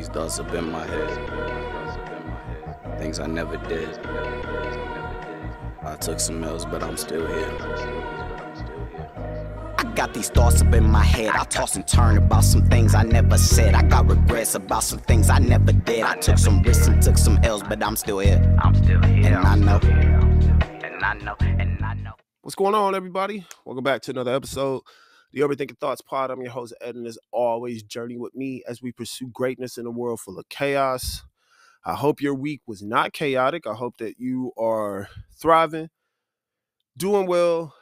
These thoughts up in my head. Things I never did. I took some L's, but I'm still here. I got these thoughts up in my head. I toss and turn about some things I never said. I got regrets about some things I never did. I took some risks and took some L's, but I'm still here. And I know. What's going on, everybody? Welcome back to another episode, the Overthinking Thoughts Pod. I'm your host, Ed, and as always, journey with me as we pursue greatness in a world full of chaos. I hope your week was not chaotic. I hope that you are thriving, doing well,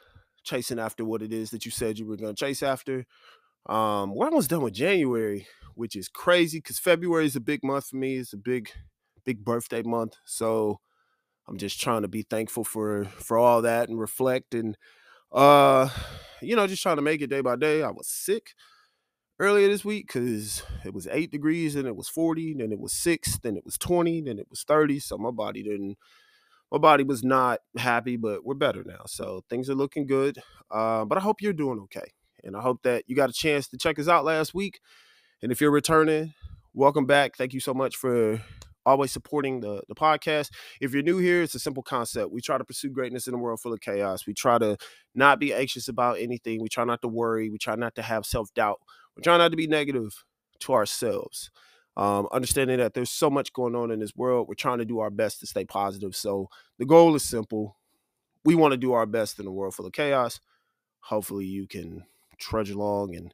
chasing after what it is that you said you were going to chase after. We're almost done with January, which is crazy because February is a big month for me. It's a big birthday month. So I'm just trying to be thankful for all that and reflect and, just trying to make it day by day. I was sick earlier this week because it was 8 degrees and it was 40, then it was 6, then it was 20, then it was 30. So my body was not happy, but we're better now. So things are looking good. But I hope you're doing okay. And I hope that you got a chance to check us out last week. And if you're returning, welcome back. Thank you so much for always supporting the podcast. If you're new here, it's a simple concept. We try to pursue greatness in a world full of chaos. We try to not be anxious about anything. We try not to worry. We try not to have self-doubt. We try not to be negative to ourselves. Understanding that there's so much going on in this world, we're trying to do our best to stay positive. So the goal is simple. We want to do our best in a world full of chaos. Hopefully you can trudge along and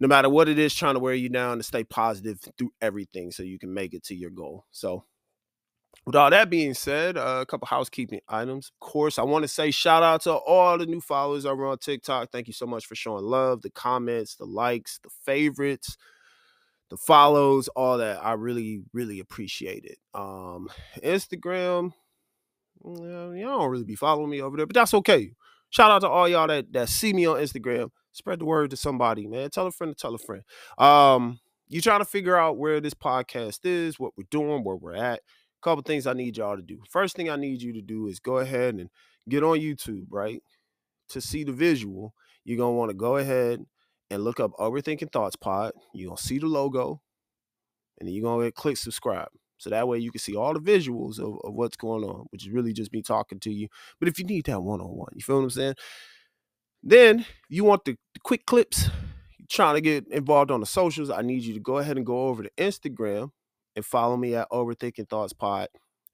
no matter what it is trying to wear you down, to stay positive through everything so you can make it to your goal. So with all that being said, a couple housekeeping items. Of course, I want to say shout out to all the new followers over on TikTok. Thank you so much for showing love, the comments, the likes, the favorites, the follows, all that. I really, really appreciate it. Instagram, y'all don't really be following me over there, but that's okay. Shout out to all y'all that see me on Instagram. Spread the word to somebody, man. Tell a friend to tell a friend. You trying to figure out where this podcast is, what we're doing, where we're at. A couple things I need y'all to do. First thing I need you to do is go ahead and get on YouTube, right? To see the visual, you're going to want to go ahead and look up Overthinking Thoughts Pod. You're going to see the logo, and then you're going to click subscribe. So that way you can see all the visuals of what's going on, which is really just me talking to you. But if you need that one-on-one, you feel what I'm saying? Then you want the quick clips, you're trying to get involved on the socials, I need you to go ahead and go over to Instagram and follow me at OverthinkingThoughtsPod.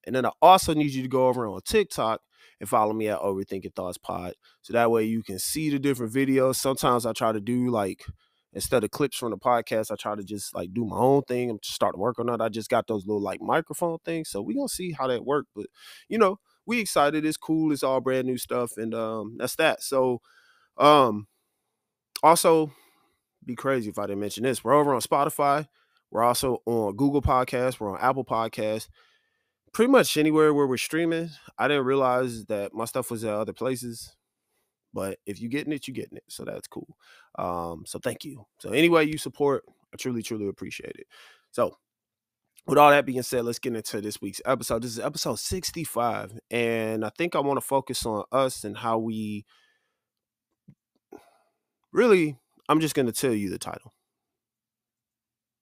And then I also need you to go over on TikTok and follow me at OverthinkingThoughtsPod. So that way you can see the different videos. Sometimes I try to do instead of clips from the podcast, I try to just do my own thing. I'm just starting to work on that. I just got those little microphone things. So we're going to see how that works. But, we excited. It's cool. It's all brand new stuff. And that's that. So also, be crazy if I didn't mention this. We're over on Spotify. We're also on Google Podcasts. We're on Apple Podcasts. Pretty much anywhere where we're streaming. I didn't realize that my stuff was at other places. But if you're getting it, you're getting it. So that's cool. So thank you. So anyway you support, I truly, truly appreciate it. So with all that being said, let's get into this week's episode. This is episode 65. And I think I want to focus on us and how we really, I'm just going to tell you the title.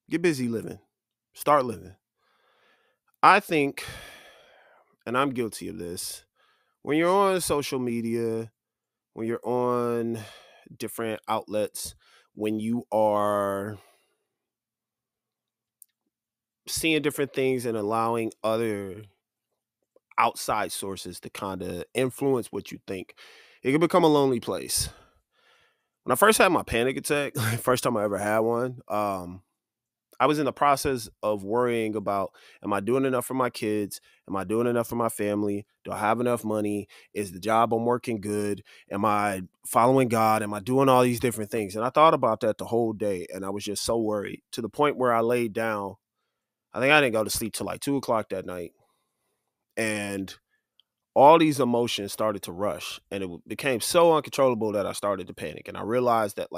Get busy living. Start living. I think, and I'm guilty of this, when you're on social media, when you're on different outlets, when you are seeing different things and allowing other outside sources to kind of influence what you think, it can become a lonely place. When I first had my panic attack, first time I ever had one, I was in the process of worrying about, am I doing enough for my kids? Am I doing enough for my family? Do I have enough money? Is the job I'm working good? Am I following God? Am I doing all these different things? And I thought about that the whole day, and I was just so worried to the point where I laid down. I think I didn't go to sleep till 2 o'clock that night. And all these emotions started to rush, and it became so uncontrollable that I started to panic. And I realized that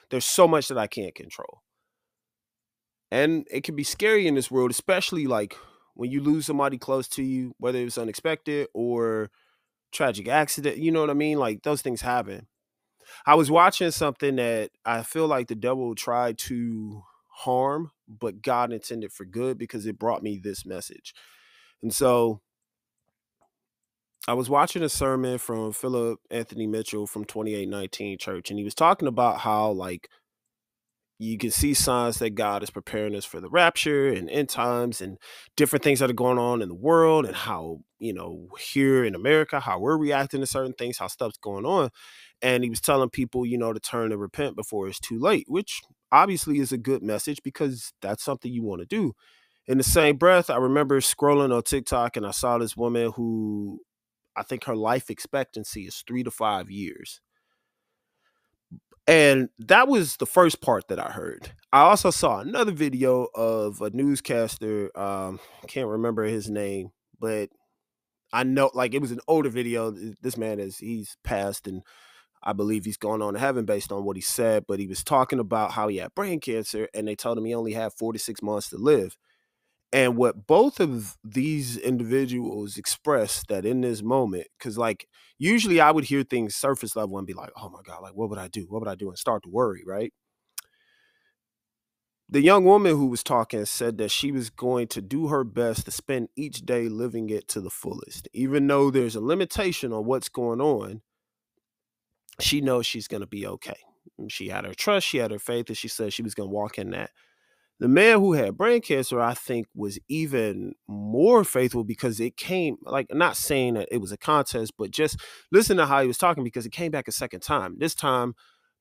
there's so much that I can't control. And it can be scary in this world, especially when you lose somebody close to you, whether it's unexpected or tragic accident, you know what I mean? Those things happen. I was watching something that I feel like the devil tried to harm, but God intended for good because it brought me this message. And so I was watching a sermon from Philip Anthony Mitchell from 2819 Church, and he was talking about how, like, you can see signs that God is preparing us for the rapture and end times and different things that are going on in the world, and how, here in America, how we're reacting to certain things, how stuff's going on. And he was telling people, to turn and repent before it's too late, which obviously is a good message because that's something you want to do. In the same breath, I remember scrolling on TikTok and I saw this woman who, I think her life expectancy is 3 to 5 years. And that was the first part that I heard. I also saw another video of a newscaster. Can't remember his name, but I know, like, it was an older video. This man he's passed, and I believe he's gone on to heaven based on what he said. But he was talking about how he had brain cancer, and they told him he only had 4 to 6 months to live. And what both of these individuals expressed that in this moment, because, like, usually I would hear things surface level and be like, oh my God, like, what would I do? What would I do? And start to worry, right? The young woman who was talking said that she was going to do her best to spend each day living it to the fullest. Even though there's a limitation on what's going on, she knows she's going to be okay. And she had her trust, she had her faith, and she said she was going to walk in that. The man who had brain cancer, I think, was even more faithful because it came, like, not saying that it was a contest, but just listen to how he was talking, because it came back a second time. This time,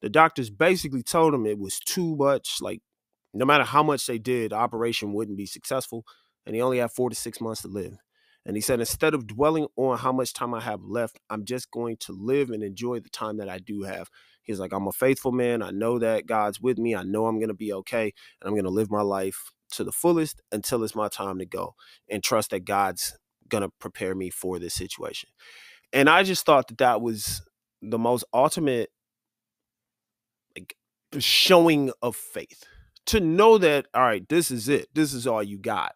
the doctors basically told him it was too much. Like, no matter how much they did, the operation wouldn't be successful. And he only had 4 to 6 months to live. And he said, instead of dwelling on how much time I have left, I'm just going to live and enjoy the time that I do have. He's like, I'm a faithful man. I know that God's with me. I know I'm going to be okay. And I'm going to live my life to the fullest until it's my time to go, and trust that God's going to prepare me for this situation. And I just thought that that was the most ultimate, like, showing of faith, to know that, all right, this is it. This is all you got.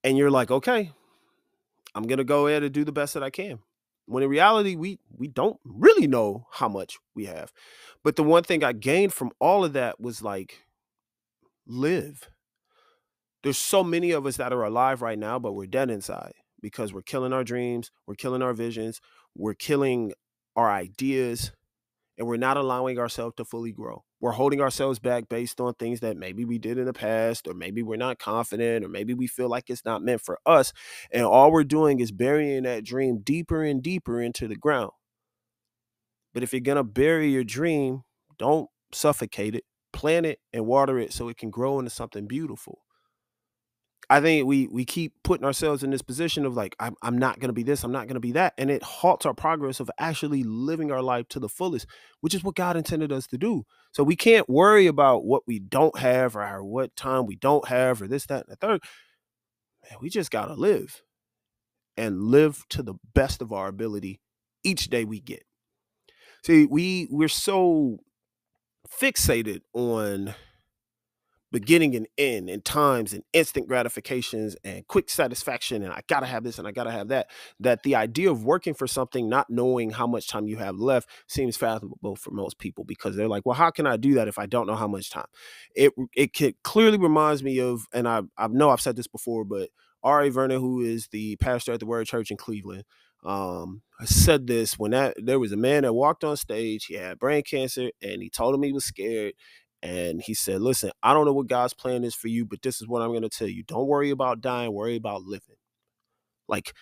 And you're like, okay, I'm going to go ahead and do the best that I can. When in reality, we don't really know how much we have. But the one thing I gained from all of that was, like, live. There's so many of us that are alive right now, but we're dead inside because we're killing our dreams, we're killing our visions, we're killing our ideas, and we're not allowing ourselves to fully grow. We're holding ourselves back based on things that maybe we did in the past, or maybe we're not confident, or maybe we feel like it's not meant for us. And all we're doing is burying that dream deeper and deeper into the ground. But if you're going to bury your dream, don't suffocate it, plant it and water it so it can grow into something beautiful. I think we keep putting ourselves in this position of, like, I'm not going to be this, I'm not going to be that. And it halts our progress of actually living our life to the fullest, which is what God intended us to do. So we can't worry about what we don't have, or what time we don't have, or this, that, and the third. Man, we just got to live, and live to the best of our ability each day we get. See, we're so fixated on beginning and end, and times, and instant gratifications, and quick satisfaction, and I gotta have this and I gotta have that, that the idea of working for something, not knowing how much time you have left, seems fathomable for most people, because they're like, well, how can I do that if I don't know how much time? Clearly reminds me of, and I know I've said this before, but Vernon, who is the pastor at the Word Church in Cleveland, I said this when there was a man that walked on stage. He had brain cancer, and he told him he was scared. And he said, listen, I don't know what God's plan is for you, but this is what I'm going to tell you. Don't worry about dying, worry about living. Like,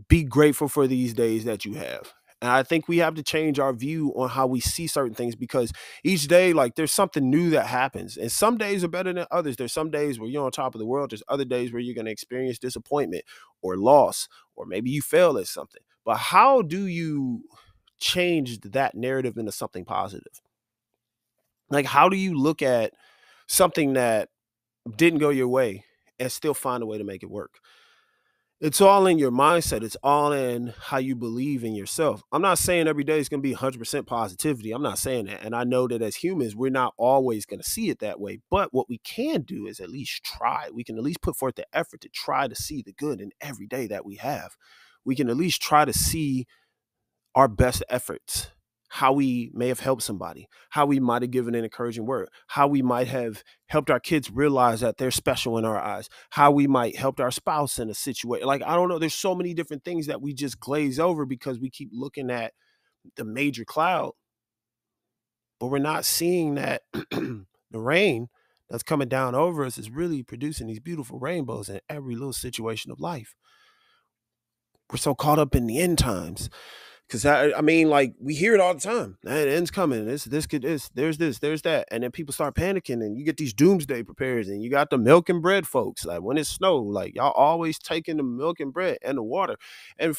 be grateful for these days that you have. And I think we have to change our view on how we see certain things, because each day, like, there's something new that happens. And some days are better than others. There's some days where you're on top of the world. There's other days where you're going to experience disappointment or loss, or maybe you fail at something. But how do you change that narrative into something positive? Like, how do you look at something that didn't go your way and still find a way to make it work? It's all in your mindset. It's all in how you believe in yourself. I'm not saying every day is going to be 100% positivity. I'm not saying that. And I know that as humans, we're not always going to see it that way. But what we can do is at least try. We can at least put forth the effort to try to see the good in every day that we have. We can at least try to see our best efforts how we may have helped somebody, how we might have given an encouraging word, how we might have helped our kids realize that they're special in our eyes, how we might helped our spouse in a situation. Like, I don't know, there's so many different things that we just glaze over because we keep looking at the major cloud, but we're not seeing that the rain that's coming down over us is really producing these beautiful rainbows in every little situation of life. We're so caught up in the end times. Because I mean, like, we hear it all the time. The end's coming. There's there's that. And then people start panicking, and you get these doomsday preparers, and you got the milk and bread folks. Like, when it snow, like, y'all always taking the milk and bread and the water. And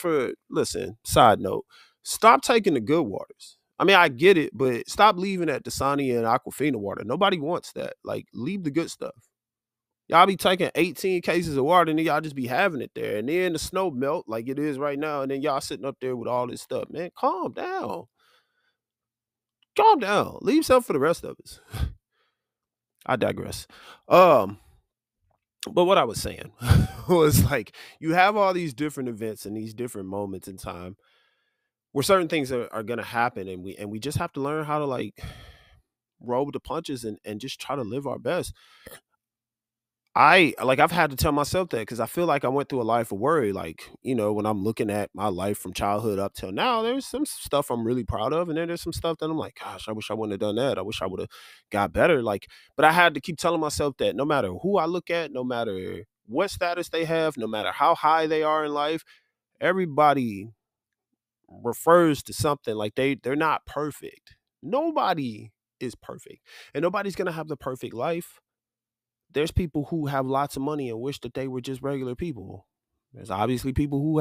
listen, side note, stop taking the good waters. I mean, I get it, but stop leaving that Dasani and Aquafina water. Nobody wants that. Like, leave the good stuff. Y'all be taking 18 cases of water and then y'all just be having it there. And then the snow melt like it is right now. And then y'all sitting up there with all this stuff. Man, calm down. Calm down. Leave something for the rest of us. I digress. But what I was saying was, like, you have all these different events and these different moments in time where certain things are gonna happen, and we just have to learn how to, like, roll with the punches and just try to live our best. I've had to tell myself that because I feel like I went through a life of worry. Like, when I'm looking at my life from childhood up till now, there's some stuff I'm really proud of. And then there's some stuff that I'm like, gosh, I wish I wouldn't have done that. I wish I would have got better. Like, but I had to keep telling myself that no matter who I look at, no matter what status they have, no matter how high they are in life, everybody refers to something like they're not perfect. Nobody is perfect. And nobody's going to have the perfect life. There's people who have lots of money and wish that they were just regular people. There's obviously people who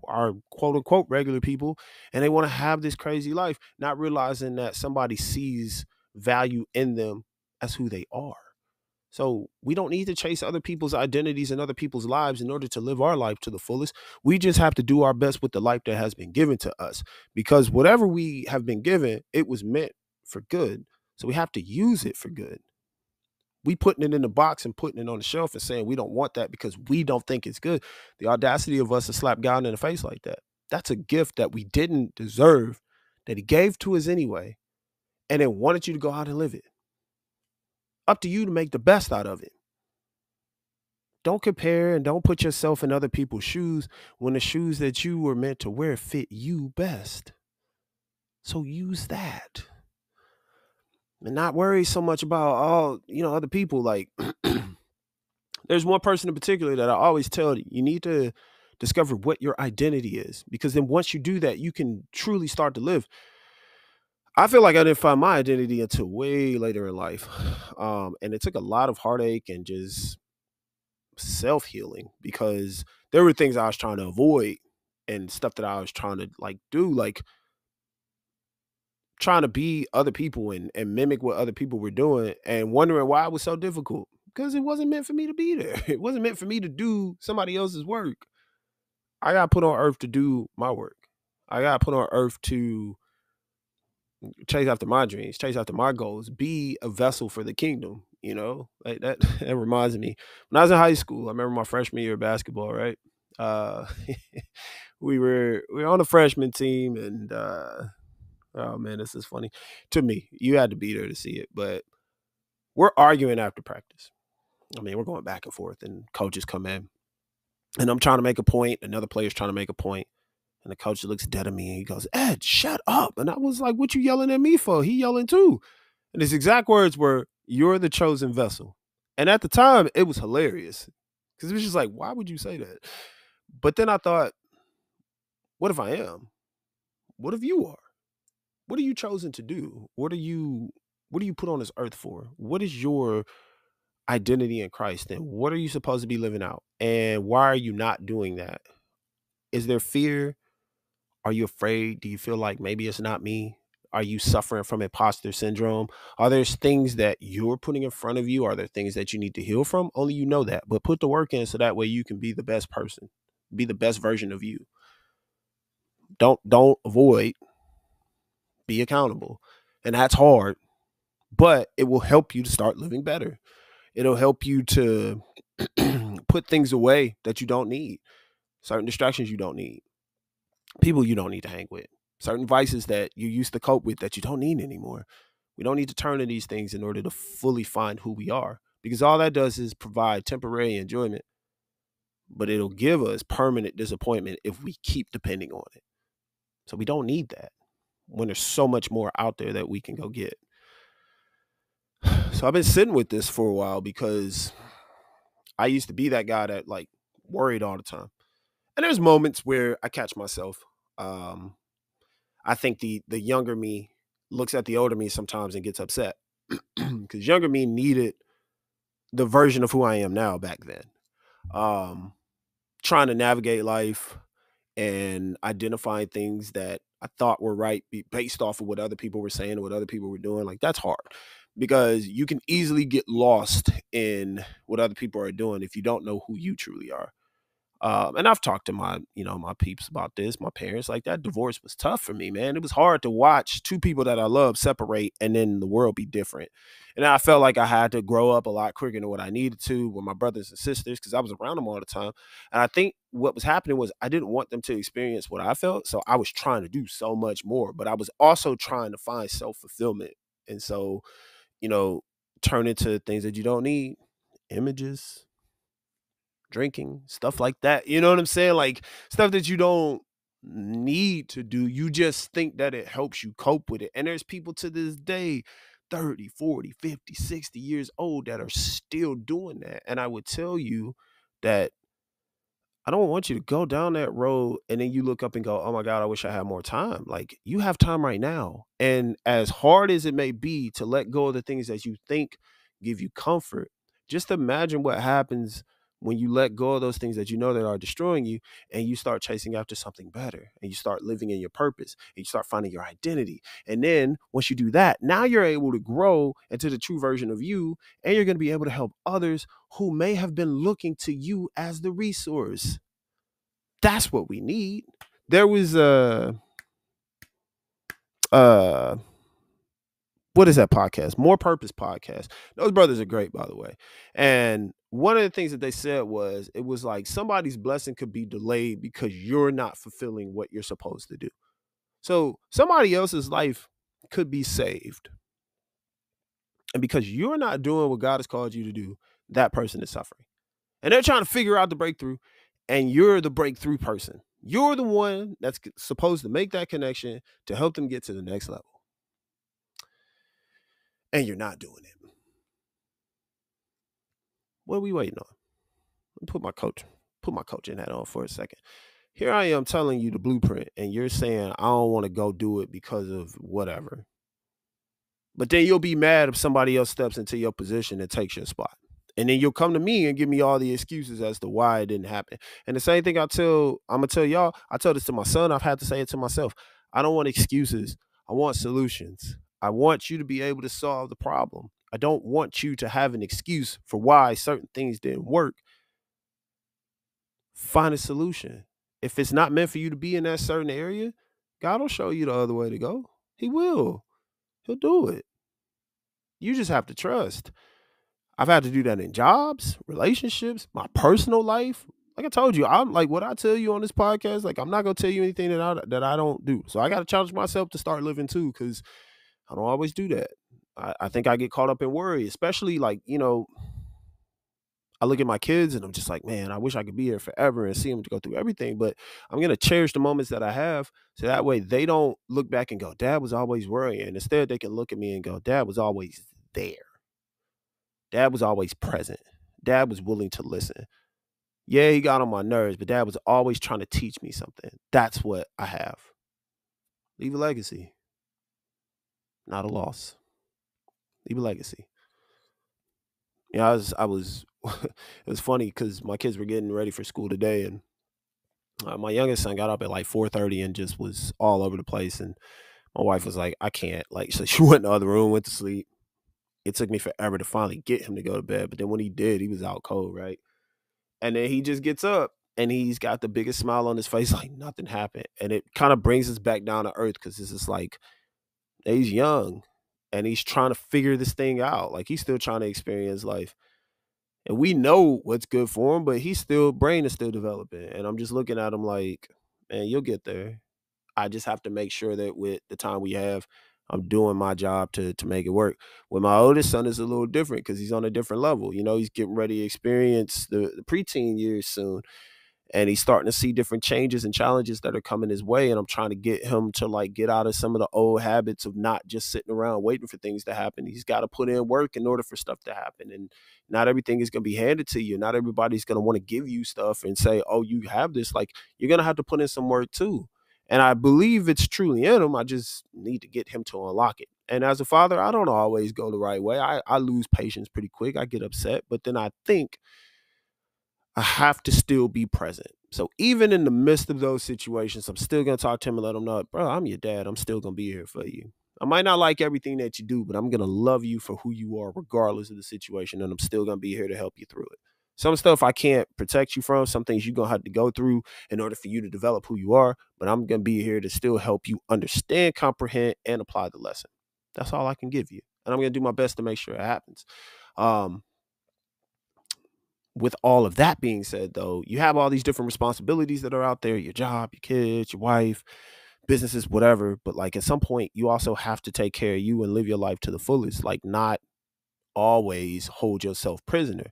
are quote unquote regular people and they want to have this crazy life, not realizing that somebody sees value in them as who they are. So we don't need to chase other people's identities and other people's lives in order to live our life to the fullest. We just have to do our best with the life that has been given to us, because whatever we have been given, it was meant for good. So we have to use it for good. We putting it in the box and putting it on the shelf and saying we don't want that because we don't think it's good. The audacity of us to slap God in the face like that. That's a gift that we didn't deserve, that he gave to us anyway, and then wanted you to go out and live it. Up to you to make the best out of it. Don't compare and don't put yourself in other people's shoes when the shoes that you were meant to wear fit you best. So use that. And not worry so much about all, other people. Like, there's one person in particular that I always tell you need to discover what your identity is, because then once you do that, you can truly start to live. I feel like I didn't find my identity until way later in life. And it took a lot of heartache and just self-healing, because there were things I was trying to avoid and stuff that I was trying to do, like trying to be other people and mimic what other people were doing, and wondering why it was so difficult, because it wasn't meant for me to be there. It wasn't meant for me to do somebody else's work. I got put on earth to do my work. I got put on earth to chase after my dreams, chase after my goals, be a vessel for the kingdom. Like that. That reminds me, when I was in high school, I remember my freshman year of basketball, right? Uh, we were on the freshman team, and oh man, this is funny to me. You had to be there to see it, but we're arguing after practice. I mean, we're going back and forth, and coaches come in, and I'm trying to make a point. Another player's trying to make a point, and the coach looks dead at me, and he goes, "Ed, shut up!" And I was like, "What you yelling at me for?" He yelling too, and his exact words were, "You're the chosen vessel." And at the time, it was hilarious, because it was just like, "Why would you say that?" But then I thought, "What if I am? What if you are? What are you chosen to do? What are you put on this earth for? What is your identity in Christ? Then what are you supposed to be living out? And why are you not doing that? Is there fear? Are you afraid? Do you feel like maybe it's not me? Are you suffering from imposter syndrome? Are there things that you're putting in front of you? Are there things that you need to heal from? Only you know that. But put the work in so that way you can be the best person, be the best version of you. Don't avoid, be accountable. And that's hard, but it will help you to start living better. It'll help you to put things away that you don't need, certain distractions you don't need, people you don't need to hang with. certain vices that you used to cope with that you don't need anymore. We don't need to turn to these things in order to fully find who we are, because all that does is provide temporary enjoyment, but it'll give us permanent disappointment if we keep depending on it. So we don't need that when there's so much more out there that we can go get. So I've been sitting with this for a while because I used to be that guy that like worried all the time. And there's moments where I catch myself. I think the younger me looks at the older me sometimes and gets upset because younger me needed the version of who I am now back then. Trying to navigate life and identifying things that I thought were right based off of what other people were saying or what other people were doing. Like, that's hard because you can easily get lost in what other people are doing if you don't know who you truly are. And I've talked to my peeps about this, my parents. Like, that divorce was tough for me, man. It was hard to watch two people that I love separate and then the world be different. And I felt like I had to grow up a lot quicker than what I needed to with my brothers and sisters because I was around them all the time. And I think what was happening was I didn't want them to experience what I felt. So I was trying to do so much more, but I was also trying to find self-fulfillment. And so, turn into things that you don't need, images, drinking, stuff like that. You know what I'm saying? Like, stuff that you don't need to do. You just think that it helps you cope with it. And there's people to this day, 30, 40, 50, 60 years old that are still doing that. And I would tell you that I don't want you to go down that road and then you look up and go, oh my God, I wish I had more time. Like, you have time right now. And as hard as it may be to let go of the things that you think give you comfort, just imagine what happens when you let go of those things that you know that are destroying you and you start chasing after something better and you start living in your purpose and you start finding your identity. And then once you do that, now you're able to grow into the true version of you, and you're going to be able to help others who may have been looking to you as the resource. That's what we need. There was uh what is that podcast? More Purpose podcast. Those brothers are great, by the way. And one of the things that they said was, it was like somebody's blessing could be delayed because you're not fulfilling what you're supposed to do. So somebody else's life could be saved. And because you're not doing what God has called you to do, that person is suffering. And they're trying to figure out the breakthrough, and you're the breakthrough person. You're the one that's supposed to make that connection to help them get to the next level. And you're not doing it. What are we waiting on? Let me put my coaching hat on for a second. Here I am telling you the blueprint, and you're saying I don't want to go do it because of whatever. But then you'll be mad if somebody else steps into your position and takes your spot. And then you'll come to me and give me all the excuses as to why it didn't happen. And the same thing I'm gonna tell y'all, I tell this to my son, I've had to say it to myself. I don't want excuses. I want solutions. I want you to be able to solve the problem. I don't want you to have an excuse for why certain things didn't work. Find a solution. If it's not meant for you to be in that certain area, God will show you the other way to go. He will. He'll do it. You just have to trust. I've had to do that in jobs, relationships, my personal life. Like I told you, I'm like, what I tell you on this podcast, like, I'm not gonna tell you anything that I don't do. So I got to challenge myself to start living too, because I don't always do that. I think I get caught up in worry, especially like, I look at my kids and I'm just like, man, I wish I could be here forever and see them to go through everything. But I'm gonna cherish the moments that I have, so that way they don't look back and go, Dad was always worrying. Instead, they can look at me and go, Dad was always there. Dad was always present. Dad was willing to listen. Yeah, he got on my nerves, but Dad was always trying to teach me something. That's what I have. Leave a legacy, not a loss. Leave a legacy. I was it was funny because my kids were getting ready for school today, and my youngest son got up at like 4:30 and just was all over the place. And my wife was like, I can't. Like, so she went in the other room, went to sleep. It took me forever to finally get him to go to bed. But then when he did, he was out cold, right? And then he just gets up and he's got the biggest smile on his face, like nothing happened. And it kind of brings us back down to earth, because it's just like, he's young and he's trying to figure this thing out. Like, he's still trying to experience life. And we know what's good for him, but brain is still developing. And I'm just looking at him like, man, you'll get there. I just have to make sure that with the time we have, I'm doing my job to make it work. With my oldest son, is a little different because he's on a different level. He's getting ready to experience the preteen years soon, and he's starting to see different changes and challenges that are coming his way. And I'm trying to get him to like get out of some of the old habits of not just sitting around waiting for things to happen. He's got to put in work in order for stuff to happen. And not everything is going to be handed to you. Not everybody's going to want to give you stuff and say, oh, you have this. Like, you're going to have to put in some work too. And I believe it's truly in him. I just need to get him to unlock it. And as a father, I don't always go the right way. I lose patience pretty quick. I get upset, but then I think I have to still be present. So even in the midst of those situations, I'm still going to talk to him and let him know, bro, I'm your dad. I'm still going to be here for you. I might not like everything that you do, but I'm going to love you for who you are, regardless of the situation. And I'm still going to be here to help you through it. Some stuff I can't protect you from, some things you're going to have to go through in order for you to develop who you are. But I'm going to be here to still help you understand, comprehend, and apply the lesson. That's all I can give you. And I'm going to do my best to make sure it happens. With all of that being said, though, you have all these different responsibilities that are out there, your job, your kids, your wife, businesses, whatever. But like at some point, you also have to take care of you and live your life to the fullest, like not always hold yourself prisoner.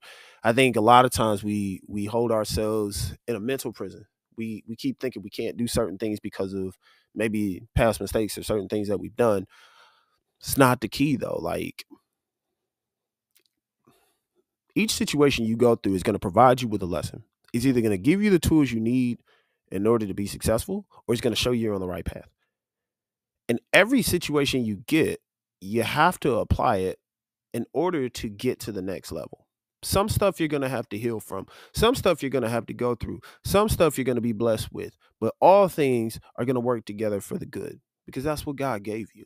I think a lot of times we hold ourselves in a mental prison. We keep thinking we can't do certain things because of maybe past mistakes or certain things that we've done. It's not the key though. Like, each situation you go through is going to provide you with a lesson. It's either going to give you the tools you need in order to be successful, or it's going to show you're on the right path. In every situation you get, you have to apply it in order to get to the next level. Some stuff you're going to have to heal from. Some stuff you're going to have to go through. Some stuff you're going to be blessed with. But all things are going to work together for the good because that's what God gave you.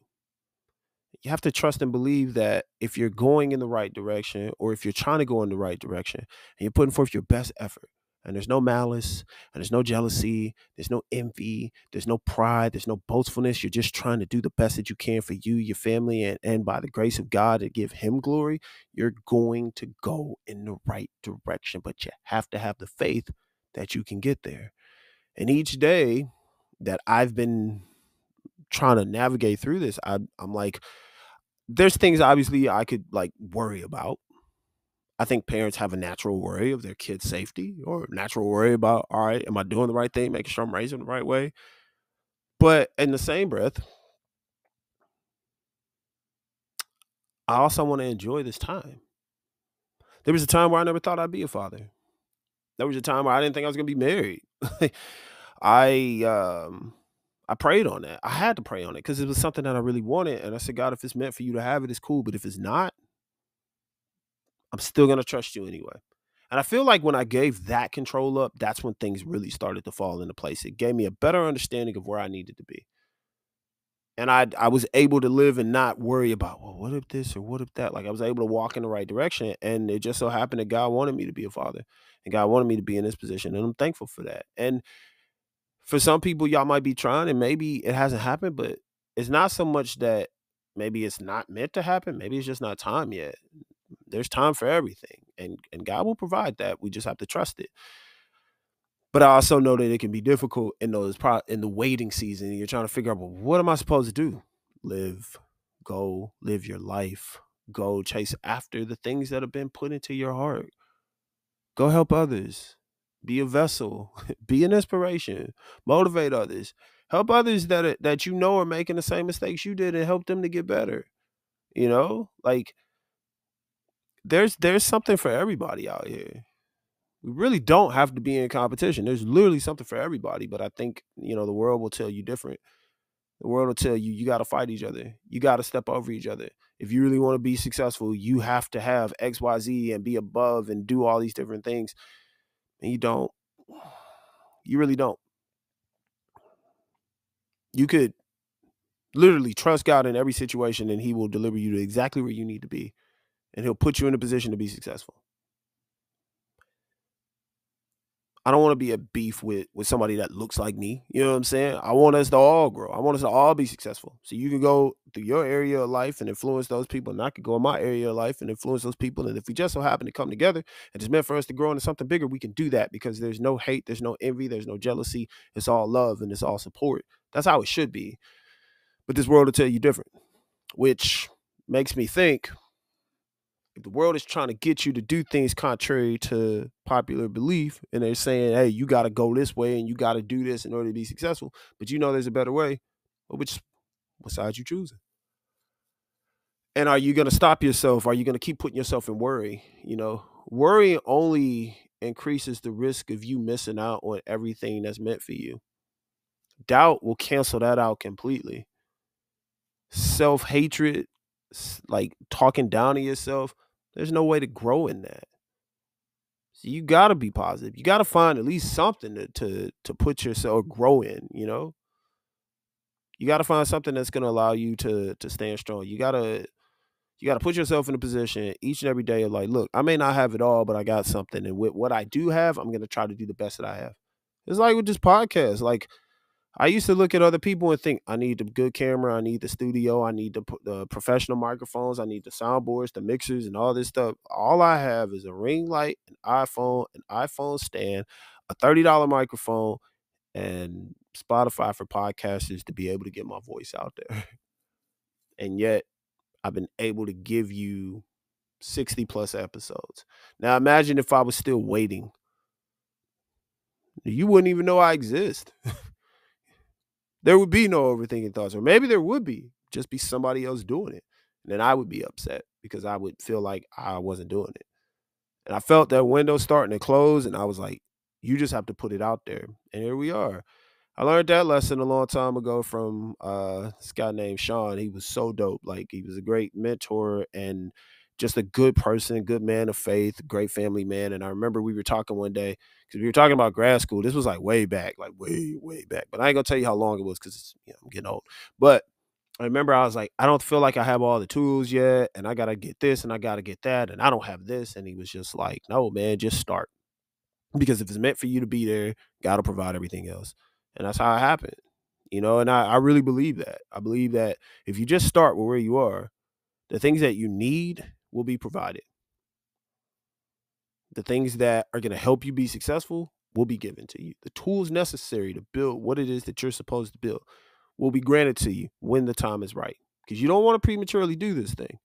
You have to trust and believe that if you're going in the right direction or if you're trying to go in the right direction and you're putting forth your best effort and there's no malice and there's no jealousy, there's no envy, there's no pride, there's no boastfulness. You're just trying to do the best that you can for you, your family, and by the grace of God to give him glory, you're going to go in the right direction. But you have to have the faith that you can get there. And each day that I've been trying to navigate through this, I'm like, there's things obviously I could like worry about. I think parents have a natural worry of their kids' safety or natural worry about, all right, am I doing the right thing, making sure I'm raising the right way? But in the same breath, I also want to enjoy this time. There was a time where I never thought I'd be a father. There was a time where I didn't think I was going to be married. I I prayed on that. I had to pray on it because it was something that I really wanted. And I said, God, if it's meant for you to have it, it's cool. But if it's not, I'm still going to trust you anyway. And I feel like when I gave that control up, that's when things really started to fall into place. It gave me a better understanding of where I needed to be. And I was able to live and not worry about, well, what if this or what if that? Like I was able to walk in the right direction. And it just so happened that God wanted me to be a father and God wanted me to be in this position. And I'm thankful for that. And for some people, y'all might be trying and maybe it hasn't happened, but it's not so much that maybe it's not meant to happen. Maybe it's just not time yet. There's time for everything, and God will provide that. We just have to trust it. But I also know that it can be difficult in in the waiting season. You're trying to figure out, well, what am I supposed to do? Go live your life. Go chase after the things that have been put into your heart. Go help others. Be a vessel. Be an inspiration. Motivate others. Help others that you know are making the same mistakes you did and help them to get better. Like there's something for everybody out here. We really don't have to be in competition. There's literally something for everybody, but I think, the world will tell you different. The world will tell you got to fight each other. You got to step over each other. If you really want to be successful, you have to have XYZ and be above and do all these different things. And you don't. You really don't. You could literally trust God in every situation and he will deliver you to exactly where you need to be. And he'll put you in a position to be successful. I don't want to be a beef with somebody that looks like me. You know what I'm saying? I want us to all grow. I want us to all be successful. So you can go through your area of life and influence those people, and I could go in my area of life and influence those people. And if we just so happen to come together and it's meant for us to grow into something bigger, we can do that because there's no hate, there's no envy, there's no jealousy. It's all love and it's all support. That's how it should be. But this world will tell you different, which makes me think if the world is trying to get you to do things contrary to popular belief and they're saying, hey, you got to go this way and you got to do this in order to be successful, but you know there's a better way, well, what side you choosing? And are you going to stop yourself? Are you going to keep putting yourself in worry? Worry only increases the risk of you missing out on everything that's meant for you. Doubt will cancel that out completely. Self-hatred, like talking down to yourself, there's no way to grow in that. So you got to be positive. You got to find at least something to put yourself grow in, You got to find something that's going to allow you to stand strong. You got to put yourself in a position each and every day of like, look, I may not have it all, but I got something. And with what I do have, I'm going to try to do the best that I have. It's like with this podcast. Like, I used to look at other people and think, I need the good camera, I need the studio, I need the professional microphones, I need the soundboards, the mixers, and all this stuff. All I have is a ring light, an iPhone stand, a $30 microphone, and Spotify for podcasters to be able to get my voice out there. And yet, I've been able to give you 60 plus episodes. Now, imagine if I was still waiting. You wouldn't even know I exist. There would be no overthinking thoughts, or maybe there would just be somebody else doing it. And then I would be upset because I would feel like I wasn't doing it. And I felt that window starting to close, and I was like, you just have to put it out there. And here we are. I learned that lesson a long time ago from this guy named Sean. He was so dope. Like, he was a great mentor and just a good person, good man of faith, great family man. And I remember we were talking one day because we were talking about grad school. This was like way back, like way, way back. But I ain't gonna tell you how long it was because I'm getting old. But I remember I was like, I don't feel like I have all the tools yet, and I gotta get this and I gotta get that, and I don't have this. And he was just like, no, man, just start. Because if it's meant for you to be there, God will provide everything else. And that's how it happened. And I really believe that. I believe that if you just start with where you are, the things that you need will be provided. The things that are going to help you be successful will be given to you. The tools necessary to build what it is that you're supposed to build will be granted to you when the time is right. Because you don't want to prematurely do this thing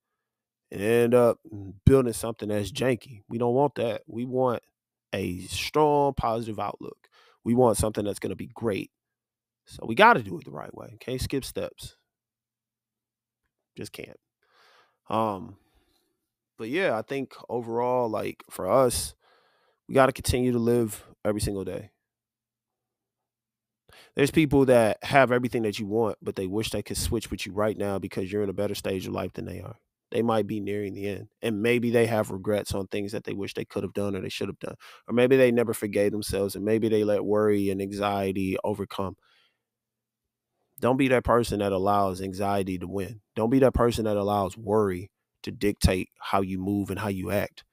and end up building something that's janky. We don't want that. We want a strong, positive outlook. We want something that's going to be great. So we got to do it the right way. Can't skip steps. Just can't. But yeah, I think overall, like for us, we got to continue to live every single day. There's people that have everything that you want, but they wish they could switch with you right now because you're in a better stage of life than they are. They might be nearing the end, and maybe they have regrets on things that they wish they could have done or they should have done, or maybe they never forgave themselves, and maybe they let worry and anxiety overcome. Don't be that person that allows anxiety to win. Don't be that person that allows worry to dictate how you move and how you act.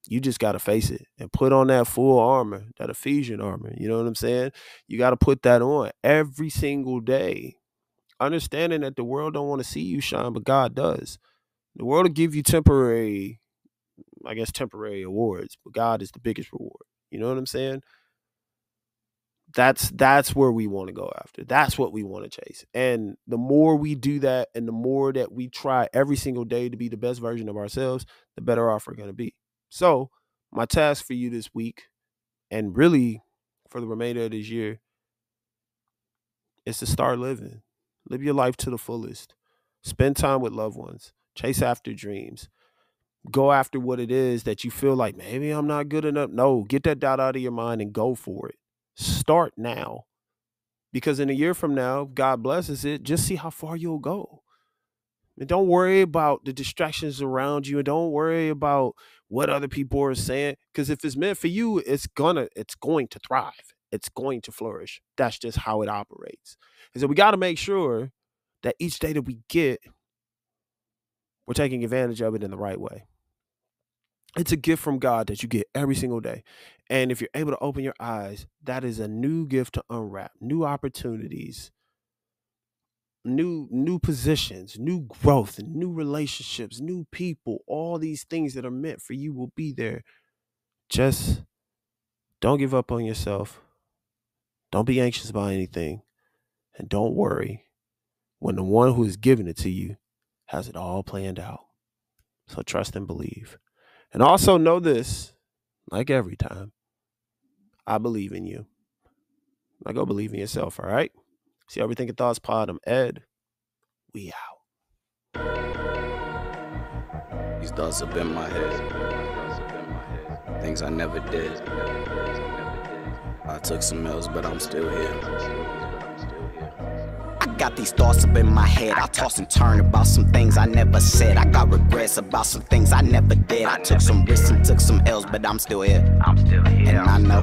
You just got to face it and put on that full armor, that Ephesian armor. You know what I'm saying? You got to put that on every single day, understanding that the world don't want to see you shine, but God does. The world will give you temporary awards, but God is the biggest reward. You know what I'm saying? That's where we want to go after. That's what we want to chase. And the more we do that and the more that we try every single day to be the best version of ourselves, the better off we're going to be. So my task for you this week, and really for the remainder of this year, is to start living. Live your life to the fullest. Spend time with loved ones. Chase after dreams. Go after what it is that you feel like, maybe I'm not good enough. No, get that doubt out of your mind and go for it. Start now. Because in a year from now, if God blesses it, just see how far you'll go. And don't worry about the distractions around you, and don't worry about what other people are saying. Because if it's meant for you, it's going to thrive. It's going to flourish. That's just how it operates. And so we got to make sure that each day that we get, we're taking advantage of it in the right way. It's a gift from God that you get every single day. And if you're able to open your eyes, that is a new gift to unwrap, new opportunities, new positions, new growth, and new relationships, new people. All these things that are meant for you will be there. Just don't give up on yourself. Don't be anxious about anything. And don't worry when the one who is giving it to you has it all planned out. So trust and believe. And also know this, like every time, I believe in you. Now go believe in yourself, all right? See Overthinking Thoughts Pod. I'm Ed. We out. These thoughts up in my head. Things I never did. I took some L's, but I'm still here. I got these thoughts up in my head. I toss and turn about some things I never said. I got regrets about some things I never did. I took some risks and took some L's, but I'm still here. And I know.